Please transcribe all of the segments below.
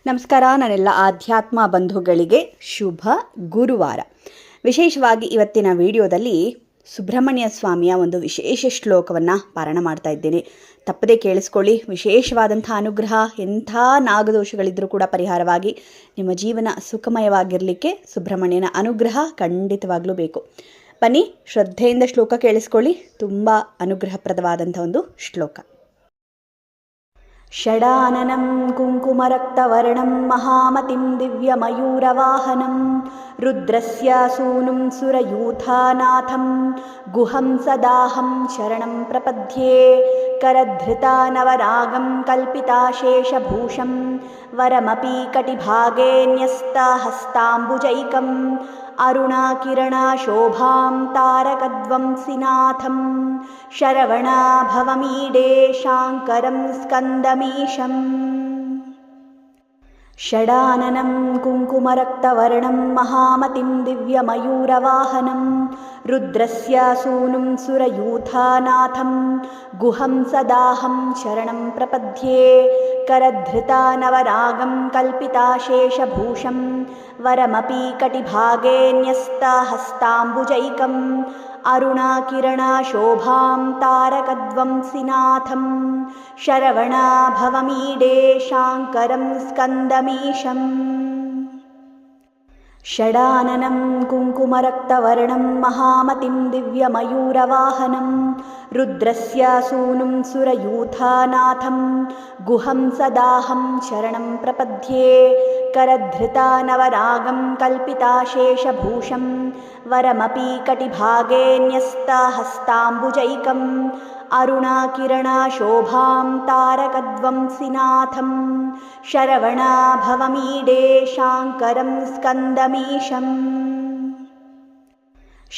ನಮಸ್ಕಾರ ನನ್ನೆಲ್ಲ ಆಧ್ಯಾತ್ಮ ಬಂಧುಗಳಿಗೆ ಶುಭ ಗುರುವಾರ. ವಿಶೇಷವಾಗಿ ಇವತ್ತಿನ ವಿಡಿಯೋದಲ್ಲಿ ಸುಬ್ರಹ್ಮಣ್ಯ ಸ್ವಾಮಿಯ ಒಂದು ವಿಶೇಷ ಶ್ಲೋಕವನ್ನು ಪಾರಾಯಣ ಮಾಡ್ತಾ ಇದ್ದೇನೆ. ತಪ್ಪದೇ ಕೇಳಿಸ್ಕೊಳ್ಳಿ. ವಿಶೇಷವಾದಂಥ ಅನುಗ್ರಹ, ಎಂಥ ನಾಗದೋಷಗಳಿದ್ದರೂ ಕೂಡ ಪರಿಹಾರವಾಗಿ ನಿಮ್ಮ ಜೀವನ ಸುಖಮಯವಾಗಿರಲಿಕ್ಕೆ ಸುಬ್ರಹ್ಮಣ್ಯನ ಅನುಗ್ರಹ ಖಂಡಿತವಾಗ್ಲೂ ಬೇಕು. ಬನ್ನಿ, ಶ್ರದ್ಧೆಯಿಂದ ಶ್ಲೋಕ ಕೇಳಿಸ್ಕೊಳ್ಳಿ. ತುಂಬ ಅನುಗ್ರಹಪ್ರದವಾದಂಥ ಒಂದು ಶ್ಲೋಕ. ಷಡಾನನಂ ಕುಂಕುಮರಕ್ತವರ್ಣಂ ಮಹಾಮತಿಂ ದಿವ್ಯಮಯೂರವಾಹನಂ ರುದ್ರಸ್ಯ ಸೂನುಂ ಸುರಯೂಥಾನಾಥಂ ಗುಹಂ ಸದಾಹಂ ಶರಣಂ ಪ್ರಪದ್ಯೆ ಕರಧೃತಾ ನವರಾಗಂ ಕಲ್ಪಿತಾಶೇಷಭೂಷಂ ವರಮಪಿ ಕಟಿಭಾಗೇ ನ್ಯಸ್ತಹಸ್ತಾಂಬುಜೈಕಂ ಅರುಣಾಕಿರಣಾ ಶೋಭಾಂ ತಾರಕಧ್ವಂಸಿನಾಥಂ ಶರವಣಾ ಭವಮೀಡೇ ಶಾಂಕರಂ ಸ್ಕಂದಮೀಶಂ. ಷಡಾನನಂ ಕುಂಕುಮರಕ್ತವರ್ಣಂ ಮಹಾಮತಿಂ ದಿವ್ಯಮಯೂರವಾಹನಂ ರುದ್ರಸ್ಯ ಸೂನುಂ ಸುರಯೂಥಾನಾಥಂ ಗುಹಂ ಸದಾಹಂ ಶರಣಂ ಪ್ರಪದ್ಯೆ ಕರಧೃತಾ ನವರಾಗಂ ಕಲ್ಪಿತಾಶೇಷಭೂಷಂ ವರಮಪಿ ಕಟಿಭಾಗೇ ನ್ಯಸ್ತಹಸ್ತಾಂಬುಜೈಕಂ ಅರುಣಾಕಿರಣಾ ಶೋಭಾಂ ತಾರಕಧ್ವಂಸಿನಾಥಂ ಶರವಣಾ ಭವಮೀಡೇ ಶಾಂಕರಂ ಸ್ಕಂದಮೀಶಂ. ಷಡಾನನಂ ಕುಂಕುಮರಕ್ತವರ್ಣಂ ಮಹಾಮತಿಂ ದಿವ್ಯಮಯೂರವಾಹನಂ ರುದ್ರಸ್ಯ ಸೂನುಂ ಸುರಯೂಥಾನಾಥಂ ಗುಹಂ ಸದಾಹಂ ಶರಣಂ ಪ್ರಪದ್ಯೆ ಕರಧೃತಾ ನವರಾಗಂ ಕಲ್ಪಿತಾಶೇಷಭೂಷಂ ವರಮಪಿ ಕಟಿಭಾಗೇ ನ್ಯಸ್ತಹಸ್ತಾಂಬುಜೈಕಂ ಅರುಣಾಕಿರಣಾ ಶೋಭಾಂ ತಾರಕಧ್ವಂಸಿನಾಥಂ ಶರವಣಾ ಭವಮೀಡೇ ಶಾಂಕರಂ ಸ್ಕಂದಮೀಶಂ.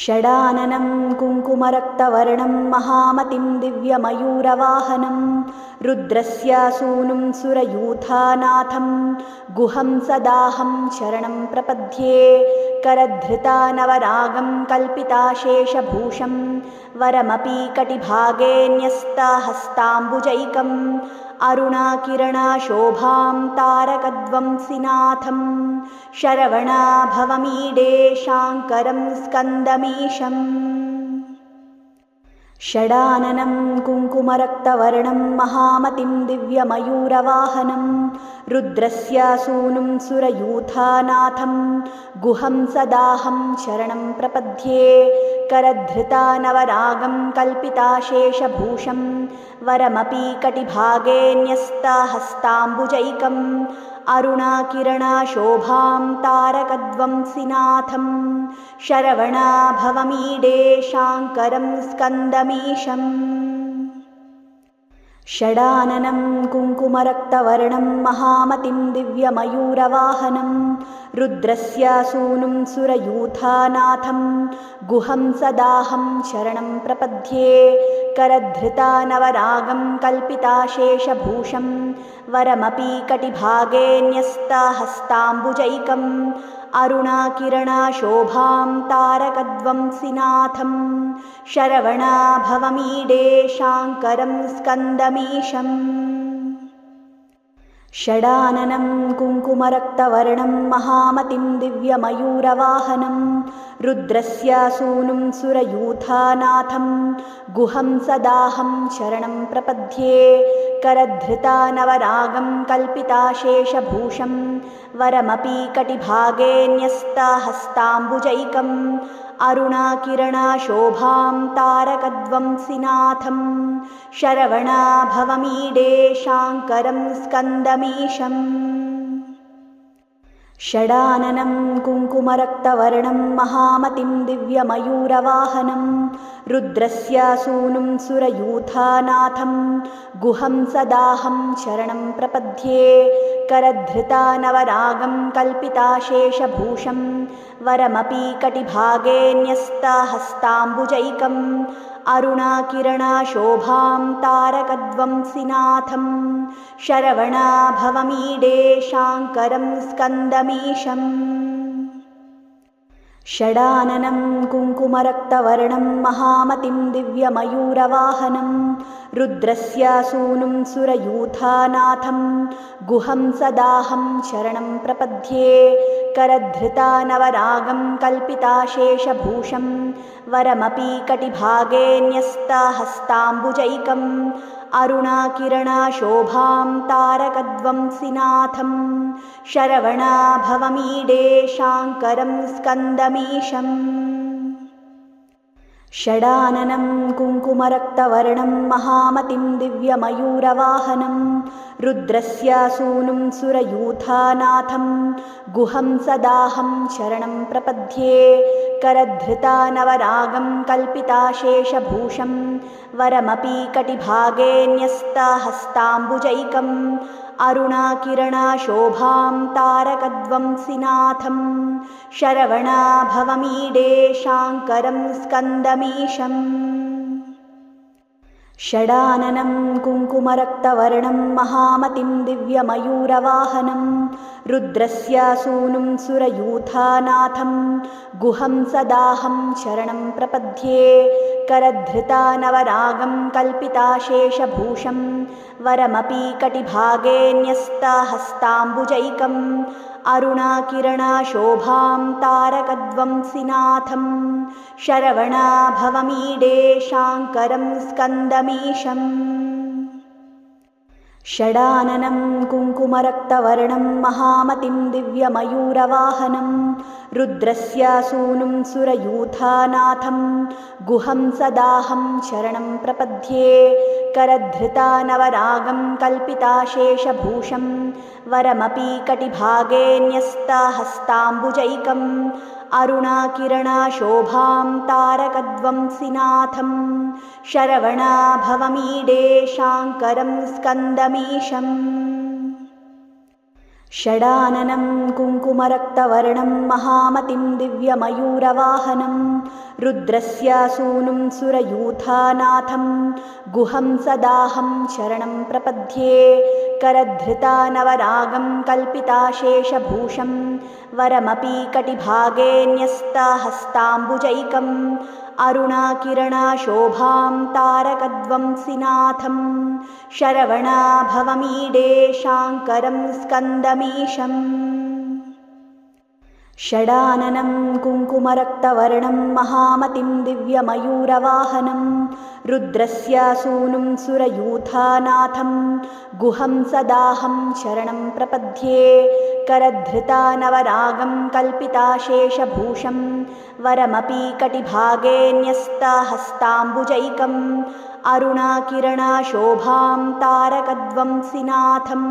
ಷಡಾನನಂ ಕುಂಕುಮರಕ್ತವರ್ಣಂ ಮಹಾಮತಿಂ ದಿವ್ಯಮಯೂರವಾಹನಂ ರುದ್ರಸ್ಯ ಸೂನುಂ ಸುರಯೂಥಾನಾಥಂ ಗುಹಂ ಸದಾಹಂ ಶರಣಂ ಪ್ರಪದ್ಯೆ ಕರಧೃತಾ ನವರಾಗಂ ಕಲ್ಪಿತಾಶೇಷಭೂಷಂ ವರಮಪಿ ಕಟಿಭಾಗೇ ನ್ಯಸ್ತಹಸ್ತಾಂಬುಜೈಕಂ ಅರುಣಾಕಿರಣಾ ಶೋಭಾಂ ತಾರಕಧ್ವಂಸಿನಾಥಂ ಶರವಣಾ ಭವಮೀಡೇ ಶಾಂಕರಂ ಸ್ಕಂದಮೀಶಂ. ಷಡಾನನಂ ಕುಂಕುಮರಕ್ತವರ್ಣಂ ಮಹಾಮತಿಂ ದಿವ್ಯಮಯೂರವಾಹನಂ ರುದ್ರಸ್ಯ ಸೂನುಂ ಸುರಯೂಥಾನಾಥಂ ಗುಹಂ ಸದಾಹಂ ಶರಣಂ ಪ್ರಪದ್ಯೆ ಕರಧೃತಾ ನವರಾಗಂ ಕಲ್ಪಿತಾಶೇಷಭೂಷಂ ವರಮಪಿ ಕಟಿಭಾಗೇ ನ್ಯಸ್ತಹಸ್ತಾಂಬುಜೈಕಂ ಅರುಣಾಕಿರಣಾ ಶೋಭಾಂ ತಾರಕಧ್ವಂಸಿನಾಥಂ ಶರವಣಾ ಭವಮೀಡೇ ಶಾಂಕರಂ ಸ್ಕಂದಮೀಶಂ. ಷಡಾನನಂ ಕುಂಕುಮರಕ್ತವರ್ಣಂ ಮಹಾಮತಿಂ ದಿವ್ಯಮಯೂರವಾಹನಂ ರುದ್ರಸ್ಯ ಸೂನುಂ ಸುರಯೂಥಾನಾಥಂ ಗುಹಂ ಸದಾಹಂ ಶರಣಂ ಪ್ರಪದ್ಯೆ ಕರಧೃತಾ ನವರಾಗಂ ಕಲ್ಪಿತಾಶೇಷಭೂಷಂ ವರಮಪಿ ಕಟಿಭಾಗೇ ನ್ಯಸ್ತಹಸ್ತಾಂಬುಜೈಕಂ ಅರುಣಾಕಿರಣಾ ಶೋಭಾಂ ತಾರಕಧ್ವಂಸಿನಾಥಂ ಶರವಣಾ ಭವಮೀಡೇ ಶಾಂಕರಂ ಸ್ಕಂದಮೀಶಂ. ಷಡಾನನಂ ಕುಂಕುಮರಕ್ತವರ್ಣಂ ಮಹಾಮತಿಂ ದಿವ್ಯಮಯೂರವಾಹನಂ ರುದ್ರಸ್ಯ ಸೂನುಂ ಸುರಯೂಥಾನಾಥಂ ಗುಹಂ ಸದಾಹಂ ಶರಣಂ ಪ್ರಪದ್ಯೆ ಕರಧೃತಾ ನವರಾಗಂ ಕಲ್ಪಿತಾಶೇಷಭೂಷಂ ವರಮಪಿ ಕಟಿಭಾಗೇ ನ್ಯಸ್ತಹಸ್ತಾಂಬುಜೈಕಂ ಅರುಣಾಕಿರಣಾ ಶೋಭಾಂ ತಾರಕಧ್ವಂಸಿನಾಥಂ ಶರವಣಾ ಭವಮೀಡೇ ಶಾಂಕರಂ ಸ್ಕಂದಮೀಶಂ. ಷಡಾನನಂ ಕುಂಕುಮರಕ್ತವರ್ಣಂ ಮಹಾಮತಿಂ ದಿವ್ಯಮಯೂರವಾಹನಂ ರುದ್ರಸ್ಯ ಸೂನುಂ ಸುರಯೂಥಾನಾಥಂ ಗುಹಂ ಸದಾಹಂ ಶರಣಂ ಪ್ರಪದ್ಯೆ ಕರಧೃತಾ ನವರಾಗಂ ಕಲ್ಪಿತಾಶೇಷಭೂಷಂ ವರಮಪಿ ಕಟಿಭಾಗೇ ನ್ಯಸ್ತಹಸ್ತಾಂಬುಜೈಕಂ ಅರುಣಾಕಿರಣಾ ಶೋಭಾಂ ತಾರಕಧ್ವಂಸಿನಾಥಂ ಶರವಣಾ ಭವಮೀಡೇ ಶಾಂಕರಂ ಸ್ಕಂದಮೀಶಂ. षडाननं कुङ्कुमरक्तवर्णं महामतिं दिव्यमयूरवाहनं रुद्रस्य सूनुं सुरयूथानाथं गुहं सदाहं शरणं प्रपद्ये करधृता नवरागं कल्पिताशेषभूषं वरमपि कटिभागे न्यस्तहस्ताम्बुजैकम् अरुणाकिरणाशोभां तारकध्वंसिनाथं शरवणाभवमीडे शाङ्करं स्कन्दमीशम् षडाननं कुङ्कुमरक्तवर्णं महामतिं दिव्यमयूरवाहनं रुद्रस्य सूनुं सुरयूथानाथं गुहं सदाहं शरणं प्रपद्ये करधृता नवरागं कल्पिताशेषभूषं वरमपि कटिभागे न्यस्तहस्ताम्बुजैकम् अरुणाकिरणाशोभां तारकध्वंसिनाथं शरवणाभवमीडे शाङ्करं स्कन्दमीशम् षडाननं कुङ्कुमरक्तवर्णं महामतिं दिव्यमयूरवाहनं रुद्रस्य सूनुं सुरयूथानाथं गुहं सदाहं शरणं प्रपद्ये करधृता नवरागं कल्पिताशेषभूषं वरमपि कटिभागे न्यस्तहस्ताम्बुजैकम् अरुणाकिरणाशोभां तारकध्वंसिनाथं शरवणाभवमीडे शाङ्करं स्कन्दमीशम् षडाननं कुङ्कुमरक्तवर्णं महामतिं दिव्यमयूरवाहनं रुद्रस्य सूनुं सुरयूथानाथं गुहं सदाहं शरणं प्रपद्ये करधृता नवरागं कल्पिताशेषभूषं वरमपि कटिभागे न्यस्तहस्ताम्बुजैकम् अरुणाकिरणाशोभां तारकध्वंसिनाथं शरवणाभवमीडे शाङ्करं स्कन्दमीशम् षडाननं कुङ्कुमरक्तवर्णं महामतिं दिव्यमयूरवाहनं रुद्रस्य सूनुं सुरयूथानाथं गुहं सदाहं शरणं प्रपद्ये करधृता नवरागं कल्पिताशेषभूषं वरमपि कटिभागे न्यस्तहस्ताम्बुजैकम् अरुणाकिरणाशोभां तारकध्वंसिनाथं शरवणाभवमीडे शाङ्करं स्कन्दमीशम् षडाननं कुङ्कुमरक्तवर्णं महामतिं दिव्यमयूरवाहनं रुद्रस्य सूनुं सुरयूथानाथं गुहं सदाहं शरणं प्रपद्ये करधृता नवरागं कल्पिताशेषभूषं वरमपि कटिभागे न्यस्तहस्ताम्बुजैकम् अरुणाकिरणाशोभां तारकध्वंसिनाथं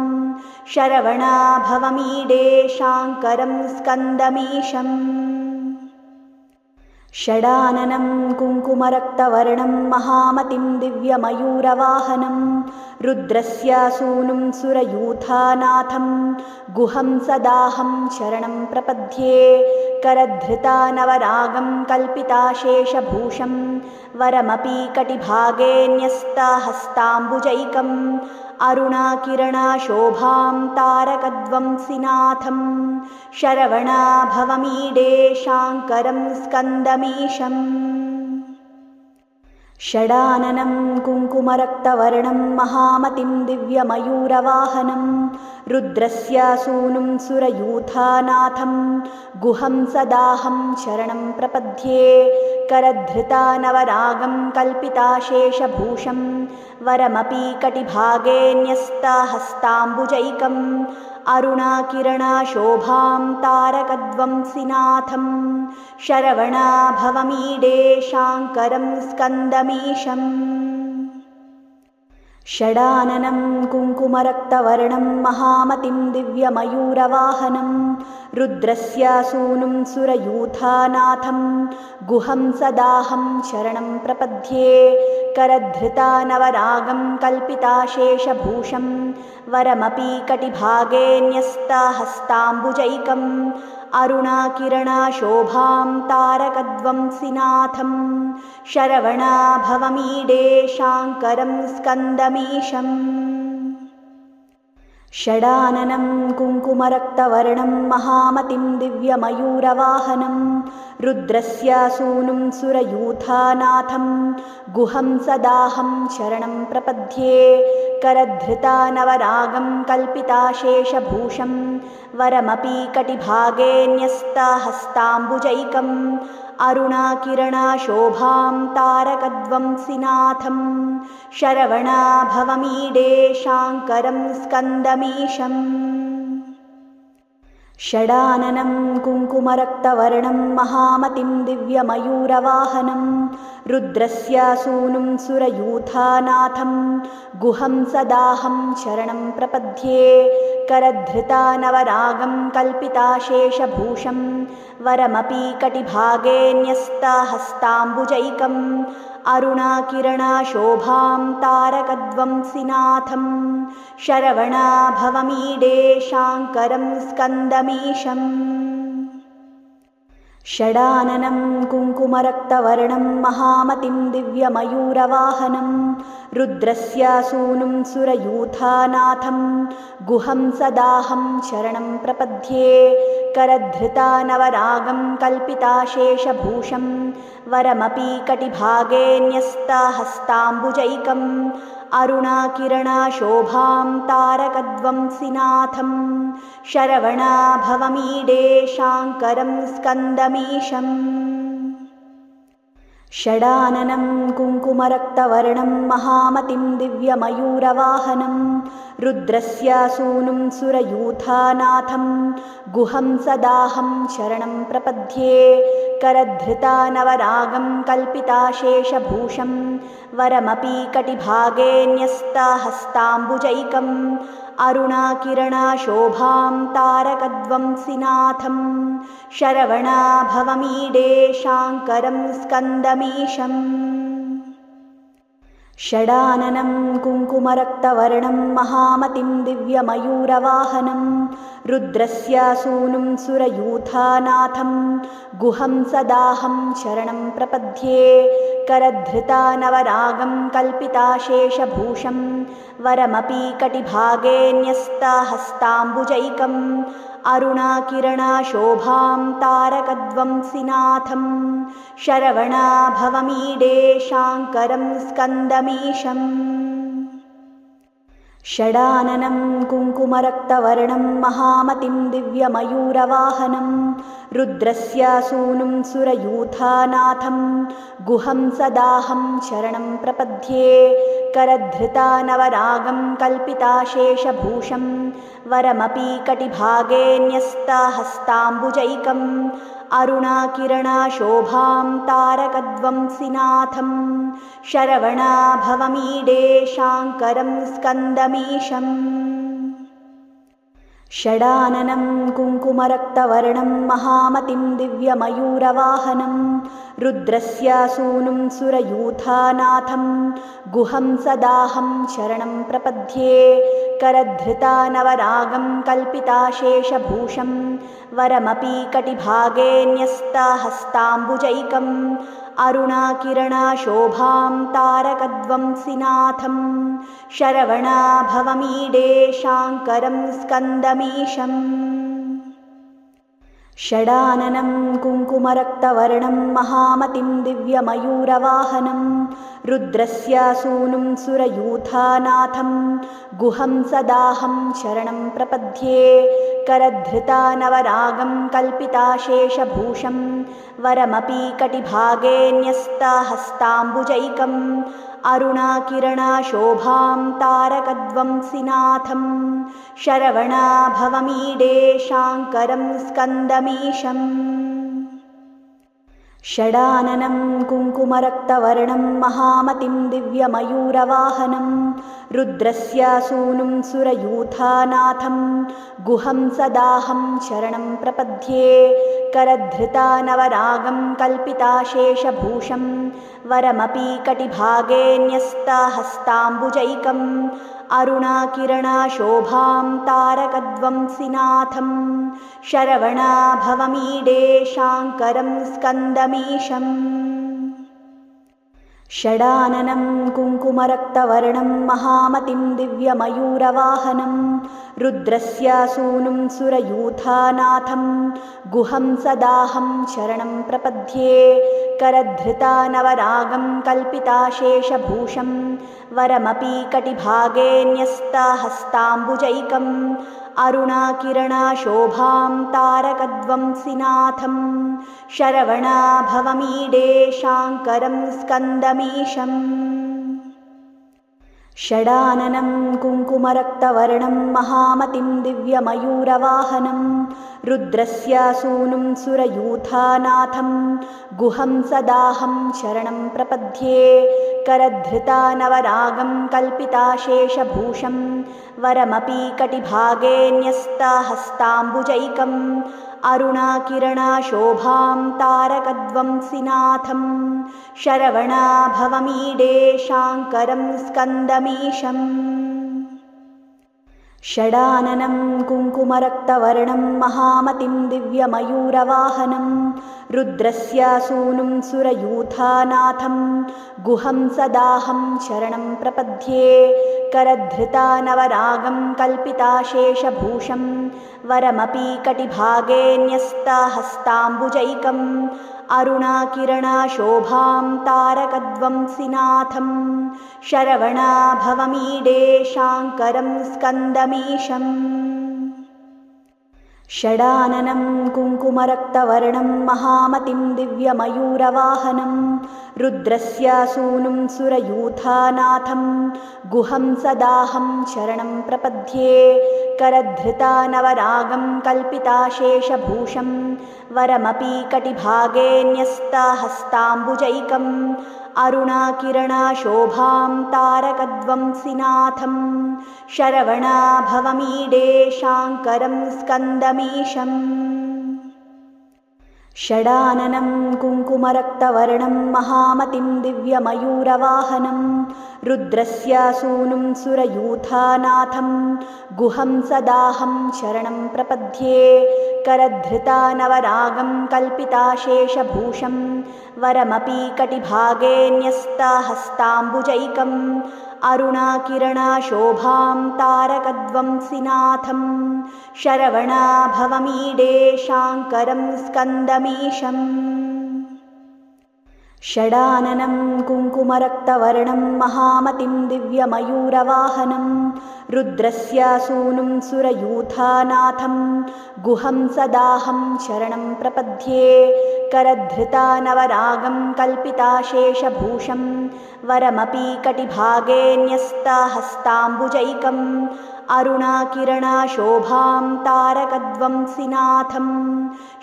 शरवणाभवमीडे शाङ्करं स्कन्दमीशम् षडाननं कुङ्कुमरक्तवर्णं महामतिं दिव्यमयूरवाहनं रुद्रस्य सूनुं सुरयूथानाथं गुहं सदाहं शरणं प्रपद्ये करधृता नवरागं कल्पिताशेषभूषं वरमपि कटिभागे न्यस्तहस्ताम्बुजैकम् अरुणाकिरणाशोभां तारकध्वंसिनाथं शरवणाभवमीडे शाङ्करं स्कन्दमीशम् षडाननं कुङ्कुमरक्तवर्णं महामतिं दिव्यमयूरवाहनं रुद्रस्य सूनुं सुरयूथानाथं गुहं सदाहं शरणं प्रपद्ये करधृता नवरागं कल्पिताशेषभूषं वरमपि कटिभागे न्यस्तहस्ताम्बुजैकम् अरुणाकिरणाशोभां तारकध्वंसिनाथं शरवणाभवमीडे शाङ्करं स्कन्दमीशम् षडाननं कुङ्कुमरक्तवर्णं महामतिं दिव्यमयूरवाहनं रुद्रस्य सूनुं सुरयूथानाथं गुहं सदाहं शरणं प्रपद्ये करधृता नवरागं कल्पिताशेषभूषं वरमपि कटिभागे न्यस्तहस्ताम्बुजैकम् अरुणाकिरणाशोभां तारकध्वंसिनाथं शरवणाभवमीडे शाङ्करं स्कन्दमीशम् षडाननं कुङ्कुमरक्तवर्णं महामतिं दिव्यमयूरवाहनं रुद्रस्य सूनुं सुरयूथानाथं गुहं सदाहं शरणं प्रपद्ये करधृता नवरागं कल्पिताशेषभूषं वरमपि कटिभागे न्यस्तहस्ताम्बुजैकम् अरुणाकिरणाशोभां तारकध्वंसिनाथं शरवणाभवमीडे शाङ्करं स्कन्दमीशम् षडाननं कुङ्कुमरक्तवर्णं महामतिं दिव्यमयूरवाहनं रुद्रस्य सूनुं सुरयूथानाथं गुहं सदाहं शरणं प्रपद्ये करधृता नवरागं कल्पिताशेषभूषं वरमपि कटिभागे न्यस्तहस्ताम्बुजैकम् अरुणाकिरणाशोभां तारकध्वंसिनाथं शरवणाभवमीडे शाङ्करं स्कन्दमीशम् षडाननं कुङ्कुमरक्तवर्णं महामतिं दिव्यमयूरवाहनं रुद्रस्य सूनुं सुरयूथानाथं गुहं सदाहं शरणं प्रपद्ये करधृता नवरागं कल्पिताशेषभूषं वरमपि कटिभागे न्यस्तहस्ताम्बुजैकम् अरुणाकिरणाशोभां तारकध्वंसिनाथं शरवणाभवमीडे शाङ्करं स्कन्दमीशम् षडाननं कुङ्कुमरक्तवर्णं महामतिं दिव्यमयूरवाहनं रुद्रस्य सूनुं सुरयूथानाथं गुहं सदाहं शरणं प्रपद्ये करधृता नवरागं कल्पिताशेषभूषं वरमपि कटिभागे न्यस्तहस्ताम्बुजैकम् अरुणाकिरणाशोभां तारकध्वंसिनाथं शरवणाभवमीडे शाङ्करं स्कन्दमीशम् षडाननं कुङ्कुमरक्तवर्णं महामतिं दिव्यमयूरवाहनं रुद्रस्य सूनुं सुरयूथानाथं गुहं सदाहं शरणं प्रपद्ये करधृता नवरागं कल्पिताशेषभूषं वरमपि कटिभागे न्यस्तहस्ताम्बुजैकम् अरुणाकिरणाशोभां तारकध्वंसिनाथं शरवणाभवमीडे शाङ्करं स्कन्दमीशम् षडाननं कुङ्कुमरक्तवर्णं महामतिं दिव्यमयूरवाहनं रुद्रस्य सूनुं सुरयूथानाथं गुहं सदाहं शरणं प्रपद्ये करधृता नवरागं कल्पिताशेषभूषं वरमपि कटिभागे न्यस्तहस्ताम्बुजैकम् अरुणाकिरणाशोभां तारकध्वंसिनाथं शरवणाभवमीडे शाङ्करं स्कन्दमीशम् षडाननं कुङ्कुमरक्तवर्णं महामतिं दिव्यमयूरवाहनं रुद्रस्य सूनुं सुरयूथानाथं गुहं सदाहं शरणं प्रपद्ये करधृता नवरागं कल्पिताशेषभूषं वरमपि कटिभागे न्यस्तहस्ताम्बुजैकम् अरुणाकिरणाशोभां तारकध्वंसिनाथं शरवणाभवमीडे शाङ्करं स्कन्दमीशम् षडाननं कुङ्कुमरक्तवर्णं महामतिं दिव्यमयूरवाहनं रुद्रस्य सूनुं सुरयूथानाथं गुहं सदाहं शरणं प्रपद्ये करधृता नवरागं कल्पिताशेषभूषं वरमपि कटिभागे न्यस्तहस्ताम्बुजैकम् अरुणाकिरणाशोभां तारकध्वंसिनाथं शरवणाभवमीडे शाङ्करं स्कन्दमीशम् षडाननं कुङ्कुमरक्तवर्णं महामतिं दिव्यमयूरवाहनं रुद्रस्य सूनुं सुरयूथानाथं गुहं सदाहं शरणं प्रपद्ये करधृता नवरागं कल्पिताशेषभूषं वरमपि कटिभागे न्यस्तहस्ताम्बुजैकम् अरुणाकिरणाशोभां तारकध्वंसिनाथं शरवणाभवमीडे शाङ्करं स्कन्दमीशम् षडाननं कुङ्कुमरक्तवर्णं महामतिं दिव्यमयूरवाहनं रुद्रस्य सूनुं सुरयूथानाथं गुहं सदाहं शरणं प्रपद्ये करधृता नवरागं कल्पिताशेषभूषं वरमपि कटिभागे न्यस्तहस्ताम्बुजैकम् अरुणाकिरणाशोभां तारकध्वंसिनाथं शरवणाभवमीडे शाङ्करं स्कन्दमीशम् षडाननं कुङ्कुमरक्तवर्णं महामतिं दिव्यमयूरवाहनं रुद्रस्य सूनुं सुरयूथानाथं गुहं सदाहं शरणं प्रपद्ये करधृता नवरागं कल्पिताशेषभूषं वरमपि कटिभागे न्यस्तहस्ताम्बुजैकम् अरुणाकिरणाशोभां तारकध्वंसिनाथं शरवणाभवमीडे शाङ्करं स्कन्दमीशम् षडाननं कुङ्कुमरक्तवर्णं महामतिं दिव्यमयूरवाहनं रुद्रस्य सूनुं सुरयूथानाथं गुहं सदाहं शरणं प्रपद्ये करधृता नवरागं कल्पिताशेषभूषं वरमपि कटिभागे न्यस्तहस्ताम्बुजैकम् अरुणाकिरणाशोभां तारकध्वंसिनाथं शरवणाभवमीडे शाङ्करं स्कन्दमीशम् षडाननं कुङ्कुमरक्तवर्णं महामतिं दिव्यमयूरवाहनं रुद्रस्य सूनुं सुरयूथानाथं गुहं सदाहं शरणं प्रपद्ये करधृता नवरागं कल्पिताशेषभूषं वरमपि कटिभागे न्यस्तहस्ताम्बुजैकम् अरुणाकिरणाशोभां तारकध्वंसिनाथं शरवणाभवमीडे शाङ्करं स्कन्दमीशम् षडाननं कुङ्कुमरक्तवर्णं महामतिं दिव्यमयूरवाहनं रुद्रस्य सूनुं सुरयूथानाथं गुहं सदाहं शरणं प्रपद्ये करधृता नवरागं कल्पिताशेषभूषं वरमपि कटिभागे न्यस्तहस्ताम्बुजैकम् अरुणाकिरणाशोभां तारकध्वंसिनाथं शरवणाभवमीडे शाङ्करं स्कन्दमीशम् षडाननं कुङ्कुमरक्तवर्णं महामतिं दिव्यमयूरवाहनं रुद्रस्य सूनुं सुरयूथानाथं गुहं सदाहं शरणं प्रपद्ये करधृता नवरागं कल्पिताशेषभूषं वरमपि कटिभागे न्यस्तहस्ताम्बुजैकम् अरुणाकिरणाशोभां तारकध्वंसिनाथं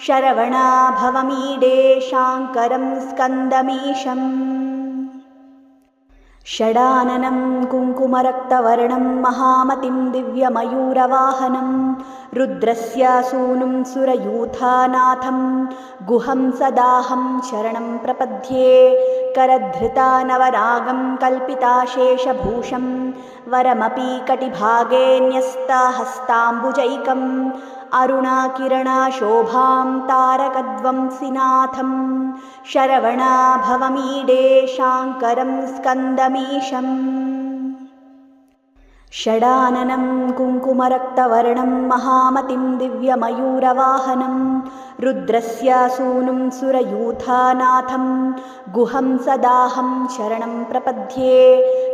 शरवणाभवमीडे शाङ्करं स्कन्दमीशम् षडाननं कुङ्कुमरक्तवर्णं महामतिं दिव्यमयूरवाहनं रुद्रस्य सूनुं सुरयूथानाथं गुहं सदाहं शरणं प्रपद्ये करधृता नवरागं कल्पिताशेषभूषं वरमपि कटिभागे न्यस्तहस्ताम्बुजैकम् अरुणाकिरणाशोभां तारकध्वंसिनाथं शरवणाभवमीडे शाङ्करं स्कन्दमीशम् षडाननं कुङ्कुमरक्तवर्णं महामतिं दिव्यमयूरवाहनं रुद्रस्य सूनुं सुरयूथानाथं गुहं सदाहं शरणं प्रपद्ये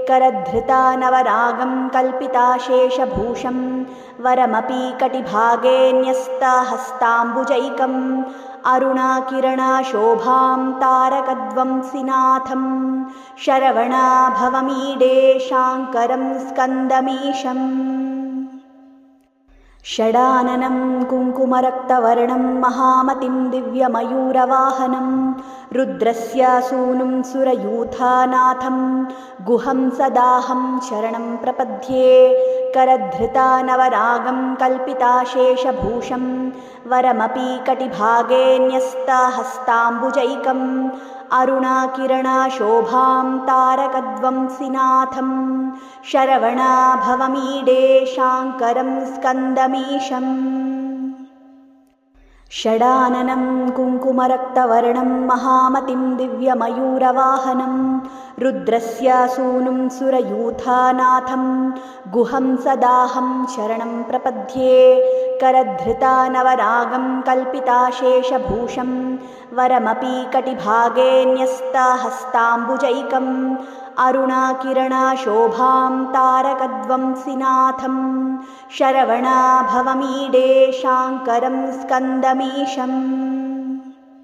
करधृता नवरागं कल्पिताशेषभूषं वरमपि कटिभागे न्यस्तहस्ताम्बुजैकम् अरुणाकिरणाशोभां तारकध्वंसिनाथं शरवणाभवमीडे शाङ्करं स्कन्दमीशम् षडाननं कुङ्कुमरक्तवर्णं महामतिं दिव्यमयूरवाहनं रुद्रस्य सूनुं सुरयूथानाथं गुहं सदाहं शरणं प्रपद्ये करधृता नवरागं कल्पिताशेषभूषं वरमपि कटिभागे न्यस्तहस्ताम्बुजैकम् अरुणाकिरणाशोभां तारकध्वंसिनाथं शरवणाभवमीडे शाङ्करं स्कन्दमीशम् षडाननं कुङ्कुमरक्तवर्णं महामतिं दिव्यमयूरवाहनं रुद्रस्य सूनुं सुरयूथानाथं गुहं सदाहं शरणं प्रपद्ये करधृता नवरागं कल्पिताशेषभूषं वरमपि कटिभागे न्यस्तहस्ताम्बुजैकम् अरुणाकिरणाशोभां तारकध्वंसिनाथं शरवणाभवमीडे शाङ्करं स्कन्दमीशम्